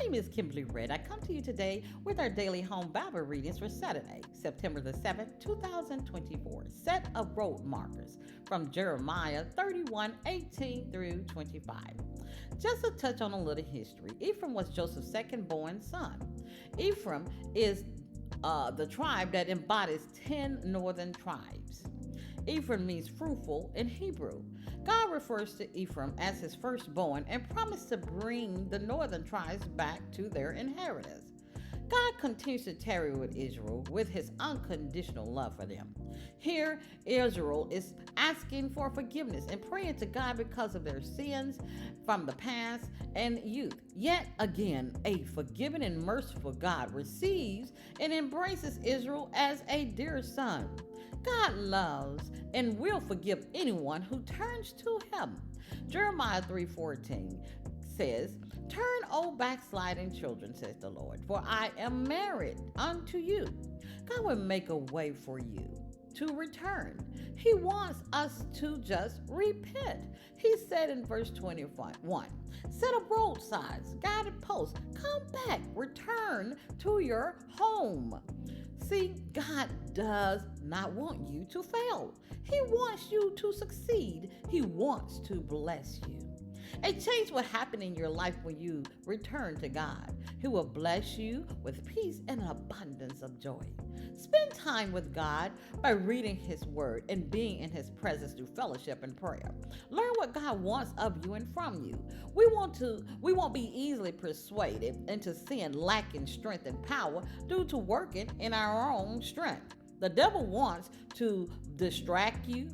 name is Kimberly Redd. I come to you today with our daily home Bible readings for Saturday, September the 7th, 2024. Set of road markers from Jeremiah 31:18 through 25. Just a touch on a little history. Ephraim was Joseph's second born son. Ephraim is the tribe that embodies 10 northern tribes. Ephraim means fruitful in Hebrew. God refers to Ephraim as his firstborn and promised to bring the northern tribes back to their inheritance. God continues to tarry with Israel with his unconditional love for them. Here, Israel is asking for forgiveness and praying to God because of their sins from the past and youth. Yet again, a forgiving and merciful God receives and embraces Israel as a dear son. God loves and will forgive anyone who turns to him. Jeremiah 3:14 says, "Turn, O backsliding children, says the Lord, for I am married unto you." God will make a way for you to return. He wants us to just repent. He said in verse 21, "Set up roadsides, guided posts, come back, return to your home." See, God does not want you to fail. He wants you to succeed. He wants to bless you. A change will happen in your life when you return to God. He will bless you with peace and an abundance of joy. Spend time with God by reading his word and being in his presence through fellowship and prayer. Learn what God wants of you and from you. We won't be easily persuaded into sin lacking strength and power due to working in our own strength. The devil wants to distract you,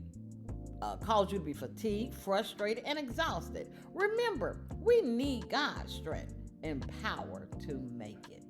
cause you to be fatigued, frustrated, and exhausted. Remember, we need God's strength and power to make it.